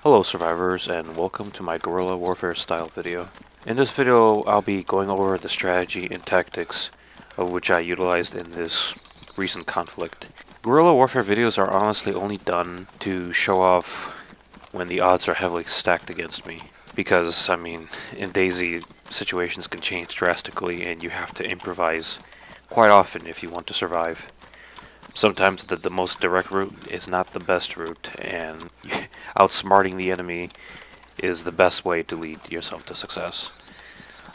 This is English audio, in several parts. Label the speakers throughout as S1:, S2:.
S1: Hello survivors, and welcome to my guerrilla warfare style video. In this video I'll be going over the strategy and tactics of which I utilized in this recent conflict. Guerrilla warfare videos are honestly only done to show off when the odds are heavily stacked against me. Because, I mean, in DayZ situations can change drastically and you have to improvise quite often if you want to survive. Sometimes the most direct route is not the best route, and outsmarting the enemy is the best way to lead yourself to success.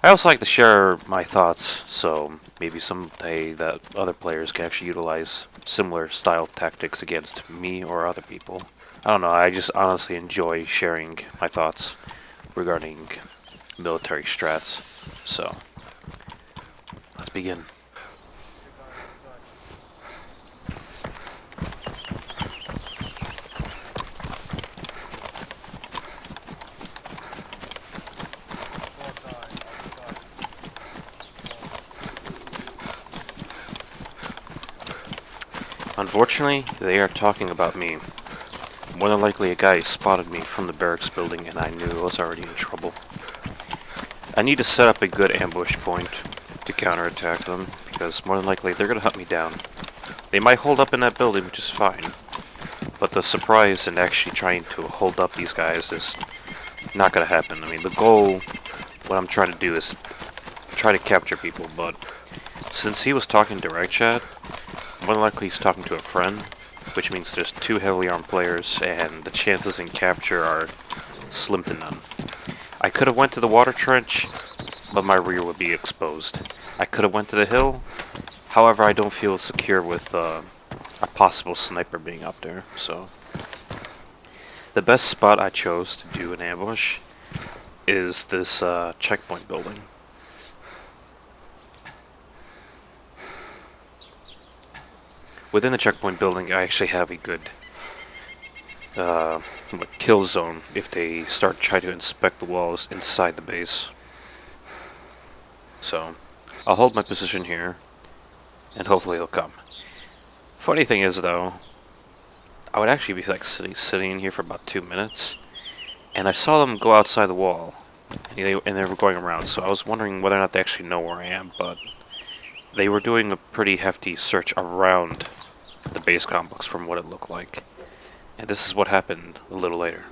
S1: I also like to share my thoughts, so maybe someday that other players can actually utilize similar style tactics against me or other people. I don't know, I just honestly enjoy sharing my thoughts regarding military strats. So, let's begin. Unfortunately, they are talking about me. More than likely a guy spotted me from the barracks building and I knew I was already in trouble. I need to set up a good ambush point to counterattack them, because more than likely they're gonna hunt me down. They might hold up in that building, which is fine, but the surprise in actually trying to hold up these guys is not gonna happen. I mean, the goal, what I'm trying to do is try to capture people, but since he was talking direct chat, more than likely he's talking to a friend, which means there's two heavily armed players, and the chances in capture are slim to none. I could have went to the water trench, but my rear would be exposed. I could have went to the hill, however I don't feel secure with a possible sniper being up there, so. The best spot I chose to do an ambush is this checkpoint building. Within the checkpoint building, I actually have a good kill zone if they start trying to inspect the walls inside the base. So, I'll hold my position here, and hopefully they'll come. Funny thing is, though, I would actually be like sitting in here for about 2 minutes, and I saw them go outside the wall, and they were going around. So I was wondering whether or not they actually know where I am, but they were doing a pretty hefty search around the base complex from what it looked like. And this is what happened a little later.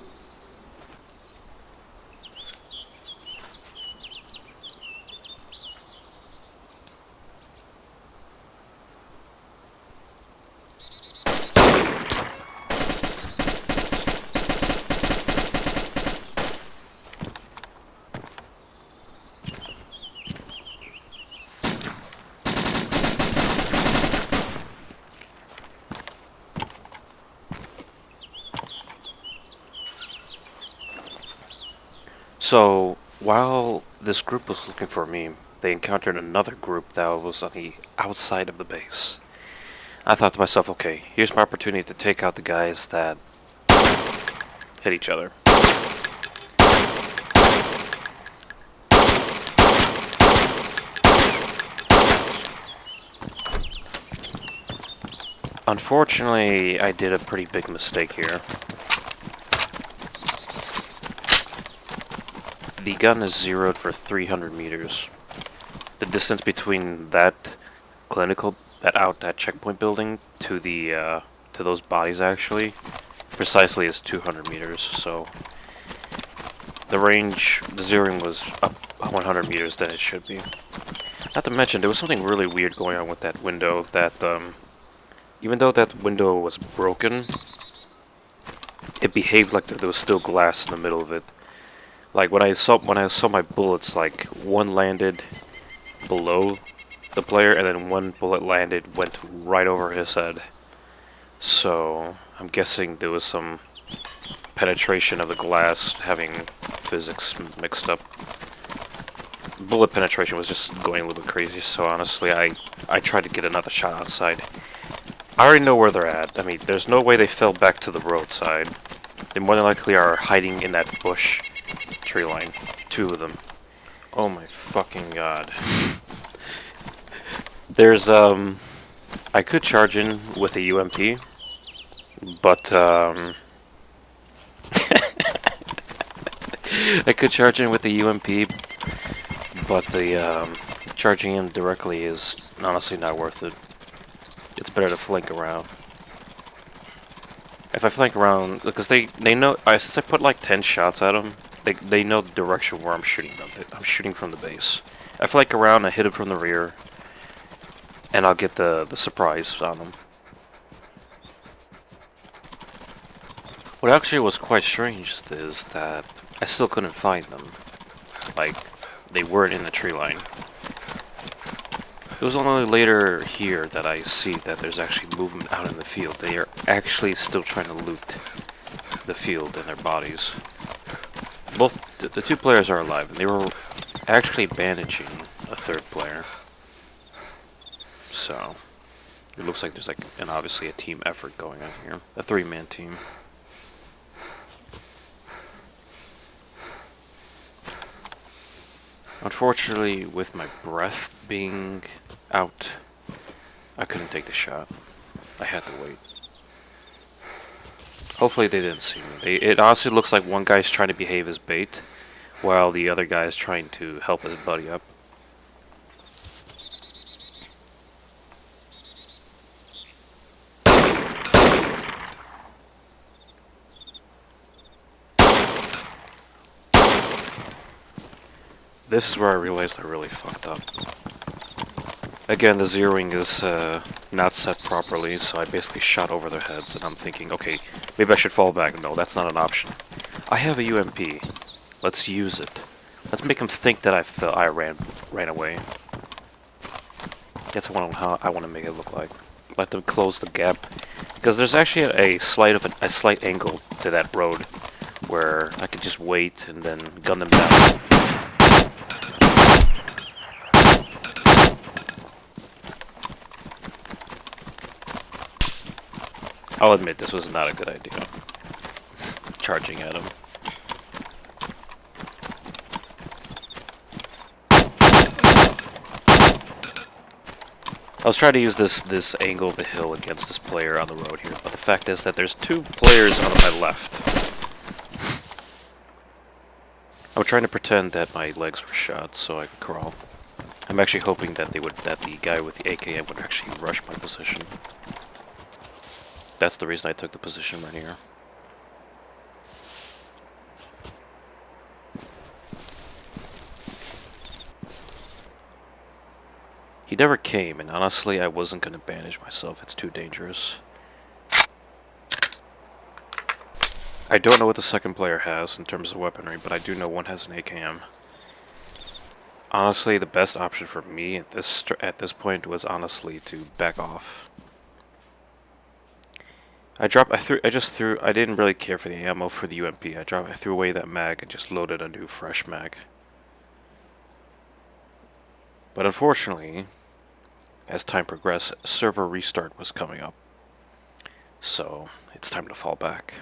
S1: So, while this group was looking for me, they encountered another group that was on the outside of the base. I thought to myself, okay, here's my opportunity to take out the guys that hit each other. Unfortunately, I did a pretty big mistake here. The gun is zeroed for 300 meters. The distance between that that checkpoint building to the to those bodies actually precisely is 200 meters. So the range, the zeroing was up 100 meters than it should be. Not to mention there was something really weird going on with that window. That even though that window was broken, it behaved like there was still glass in the middle of it. Like when I saw my bullets, like one landed below the player, and then one bullet went right over his head. So I'm guessing there was some penetration of the glass, having physics mixed up. Bullet penetration was just going a little bit crazy. So honestly, I tried to get another shot outside. I already know where they're at. I mean, there's no way they fell back to the roadside. They more than likely are hiding in that bush. Tree line. Two of them. Oh my fucking god. There's, I could charge in with a UMP, but, I could charge in with the UMP, but the charging in directly is honestly not worth it. It's better to flank around. If I flank around, because they know, since I put like 10 shots at them, they know the direction where I'm shooting them. I'm shooting from the base. I flank around, I hit them from the rear, and I'll get the surprise on them. What actually was quite strange is that I still couldn't find them. Like, they weren't in the tree line. It was only later here that I see that there's actually movement out in the field. They are actually still trying to loot the field and their bodies. Both the two players are alive, and they were actually bandaging a third player. So it looks like there's like obviously a team effort going on here, a 3-man team. Unfortunately, with my breath being out, I couldn't take the shot. I had to wait. Hopefully they didn't see me. It honestly looks like one guy's trying to behave as bait, while the other guy is trying to help his buddy up. This is where I realized I really fucked up. Again, the zeroing is not set properly, so I basically shot over their heads, and I'm thinking, okay, maybe I should fall back. No, that's not an option. I have a UMP. Let's use it. Let's make them think that I ran away. That's how I want to make it look like. Let them close the gap, because there's actually a slight angle to that road where I could just wait and then gun them down. I'll admit this was not a good idea. Charging at him. I was trying to use this angle of the hill against this player on the road here, but the fact is that there's 2 players on my left. I'm trying to pretend that my legs were shot so I could crawl. I'm actually hoping that the guy with the AKM would actually rush my position. That's the reason I took the position right here. He never came, and honestly, I wasn't going to bandage myself. It's too dangerous. I don't know what the second player has in terms of weaponry, but I do know one has an AKM. Honestly, the best option for me at this point was honestly to back off. I didn't really care for the ammo for the UMP. I threw away that mag and just loaded a new fresh mag. But unfortunately, as time progressed, server restart was coming up. So, it's time to fall back.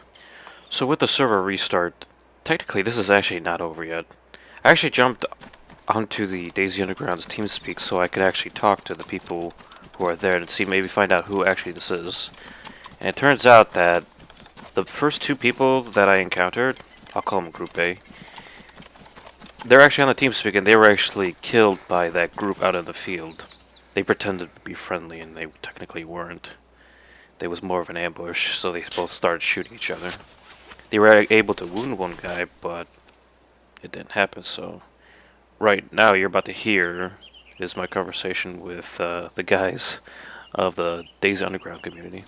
S1: So with the server restart, technically this is actually not over yet. I actually jumped onto the DayZ Underground's TeamSpeak so I could actually talk to the people who are there and maybe find out who actually this is. And it turns out that the first 2 people that I encountered, I'll call them Group A, they're actually on the TeamSpeak and they were actually killed by that group out in the field. They pretended to be friendly and they technically weren't. There was more of an ambush, so they both started shooting each other. They were able to wound one guy, but it didn't happen, so... Right now you're about to hear is my conversation with the guys of the DayZ Underground community.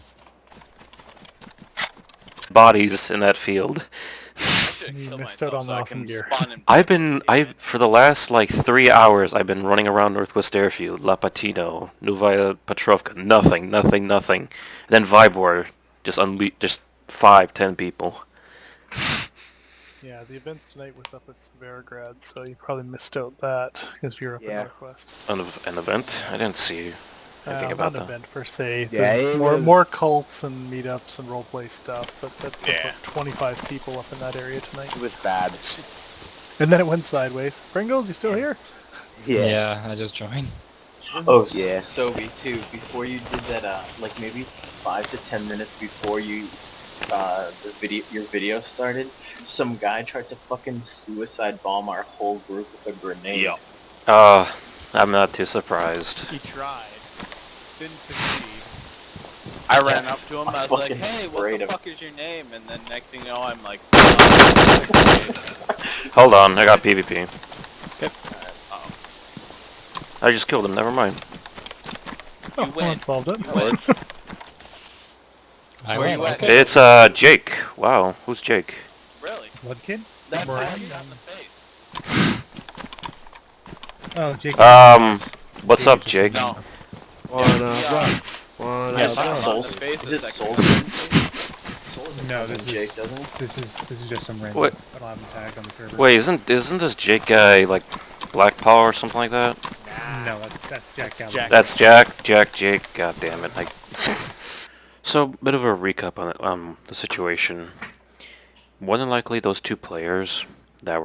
S1: Bodies in that field.
S2: You missed out on awesome gear.
S1: For the last like 3 hours, I've been running around Northwest Airfield, La Patino, Novaya Petrovka, nothing. And then Vybor, just 5-10 people.
S2: Yeah, the events tonight was up at Severograd, so you probably missed out that, because you're up in Northwest.
S1: An event? I didn't see anything about that.
S2: Not an event per se.
S3: Yeah,
S2: more cults and meetups and roleplay stuff, but about 25 people up in that area tonight.
S3: It was bad.
S2: And then it went sideways. Pringles, you still here?
S4: Yeah, I just joined.
S3: Oh yeah.
S5: Sobie too, before you did that, like maybe 5 to 10 minutes before you
S3: your video started, some guy tried to fucking suicide bomb our whole group with a grenade.
S5: Yep.
S1: I'm not too surprised.
S5: He tried. Didn't succeed. I ran up to him, I was like,
S3: fucking
S5: hey, what
S3: sprayed
S5: the
S3: him.
S5: fuck is your name? And then next thing you know, I'm like,
S1: Hold on, I got PvP.
S5: uh-oh.
S1: I just killed him, never mind.
S2: Oh,
S5: You
S2: well,
S5: win.
S2: that solved it.
S5: You win.
S4: I
S5: Where
S4: went.
S5: you at?
S4: Okay.
S1: It's Jake. Wow, who's Jake?
S5: Really?
S2: Blood Kid?
S5: That's
S2: Moran?
S5: how you got the face.
S2: Oh, Jake.
S1: What's up, Jake?
S5: No.
S6: Wanna
S5: Yeah.
S6: rock, wanna
S5: Yeah,
S3: Is
S5: fuck
S3: it
S5: him.
S6: rock.
S5: The
S3: Souls?
S5: face
S3: Is
S5: is
S3: it
S5: like-
S3: Souls? Souls
S2: No, this is
S3: Jake, doesn't it?
S2: This is just some random.
S1: What?
S2: I don't have him tagged on the server.
S1: Wait, isn't this Jake guy like Black Power or something like that?
S2: No, that's Jack.
S5: That's
S2: Gallagher.
S5: Jack.
S1: That's Jake. God damn it! So, bit of a recap on the situation. More than likely, those two players it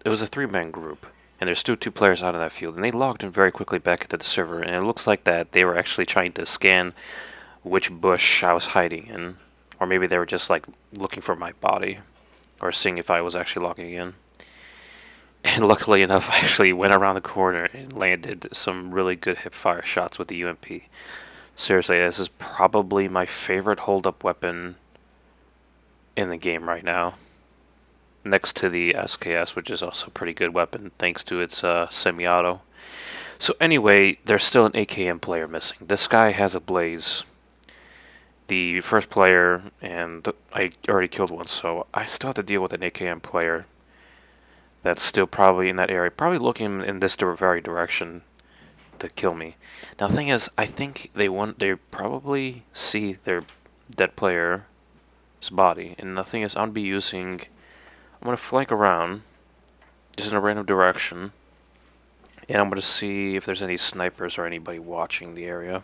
S1: was a 3-man group, and there's still 2 players out of that field, and they logged in very quickly back into the server, and it looks like that they were actually trying to scan which bush I was hiding in, or maybe they were just like looking for my body, or seeing if I was actually logging in. And luckily enough, I actually went around the corner and landed some really good hip-fire shots with the UMP. Seriously, this is probably my favorite hold-up weapon in the game right now. Next to the SKS, which is also a pretty good weapon, thanks to its semi-auto. So anyway, there's still an AKM player missing. This guy has a Blaze. The first player, and I already killed one, so I still have to deal with an AKM player that's still probably in that area, probably looking in this very direction to kill me. Now the thing is, I think they probably see their dead player's body, and the thing is, I'm gonna flank around, just in a random direction, and I'm gonna see if there's any snipers or anybody watching the area.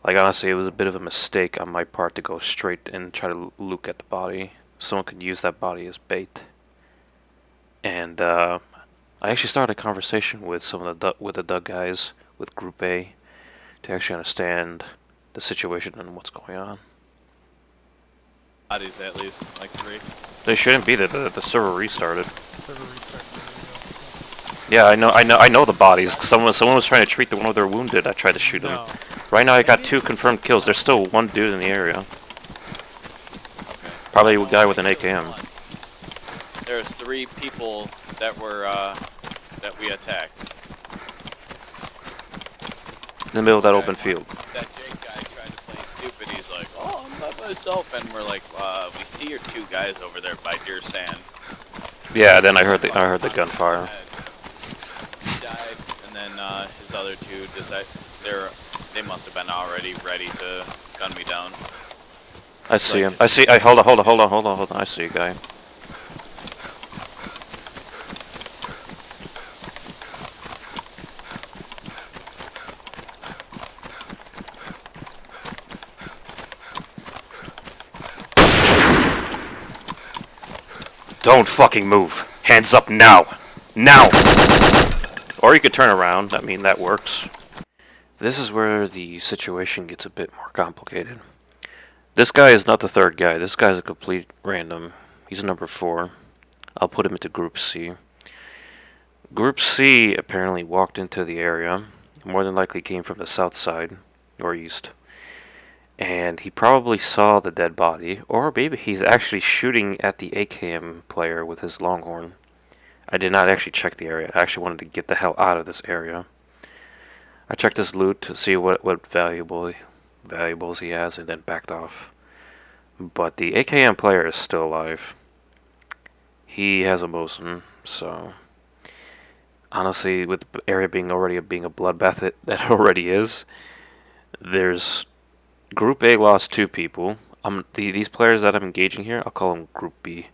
S1: Like honestly, it was a bit of a mistake on my part to go straight and try to look at the body. Someone could use that body as bait. And I actually started a conversation with some of the Doug guys with Group A to actually understand the situation and what's going on.
S5: Bodies at least, like 3.
S1: They shouldn't be that the server restarted.
S2: Server restart.
S1: Yeah, I know the bodies. Someone was trying to treat one of their wounded. I tried to shoot him.
S5: No.
S1: Right now I got 2 confirmed kills. There's still 1 dude in the area.
S5: Okay.
S1: Probably a guy with an AKM.
S5: There's 3 people that were that we attacked.
S1: In the middle of that open field.
S5: That Jake guy tried to play stupid. He's like, "Oh, I'm by myself," and we're like, "We see your 2 guys over there by Deer Sand."
S1: Yeah, then I heard the gunfire.
S5: He died, and then his other 2 they must have been already ready to gun me down.
S1: I see him. Hold on. I see a guy. Don't fucking move. Hands up now. Now! Or you could turn around. I mean, that works. This is where the situation gets a bit more complicated. This guy is not the 3rd guy. This guy's a complete random. He's number 4. I'll put him into Group C. Group C apparently walked into the area. More than likely came from the south side, or east. And he probably saw the dead body, or maybe he's actually shooting at the AKM player with his longhorn. I did not actually check the area. I actually wanted to get the hell out of this area. I checked his loot to see what valuables he has, and then backed off. But the AKM player is still alive. He has a Mosin, so honestly, with the area being a bloodbath that already is, there's Group A lost 2 people. These players that I'm engaging here, I'll call them Group B.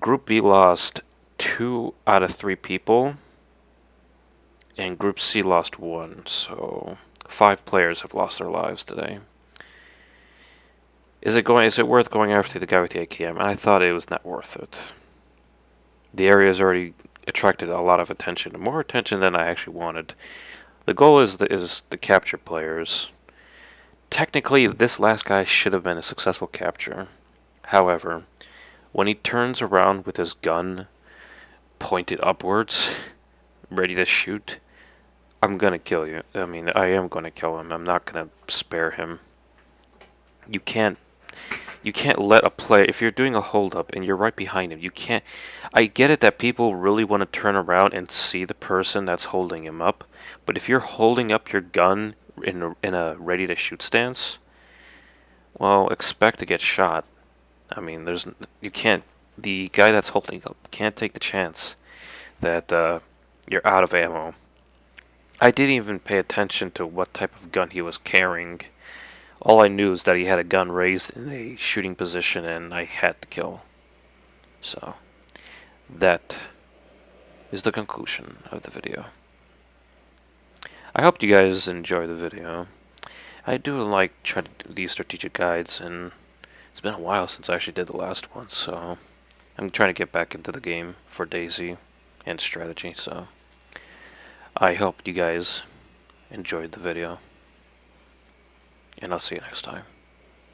S1: Group B lost 2 out of 3 people, and Group C lost 1. So 5 players have lost their lives today. Is it worth going after the guy with the AKM? And I thought it was not worth it. The area has already attracted a lot of attention, more attention than I actually wanted. The goal is the capture players. technically, this last guy should have been a successful capture. However, when he turns around with his gun pointed upwards, ready to shoot, I'm gonna kill you. I mean, I am gonna kill him. I'm not gonna spare him. You can't let a player, if you're doing a hold up and you're right behind him, you can't. I get it that people really want to turn around and see the person that's holding him up, but if you're holding up your gun in a ready to shoot stance, well, expect to get shot. I mean, you can't. The guy that's holding up can't take the chance that you're out of ammo. I didn't even pay attention to what type of gun he was carrying. All I knew is that he had a gun raised in a shooting position and I had to kill. So, that is the conclusion of the video. I hope you guys enjoy the video. I do like trying to do these strategic guides, and it's been a while since I actually did the last one, so I'm trying to get back into the game for DayZ and strategy, so I hope you guys enjoyed the video, and I'll see you next time.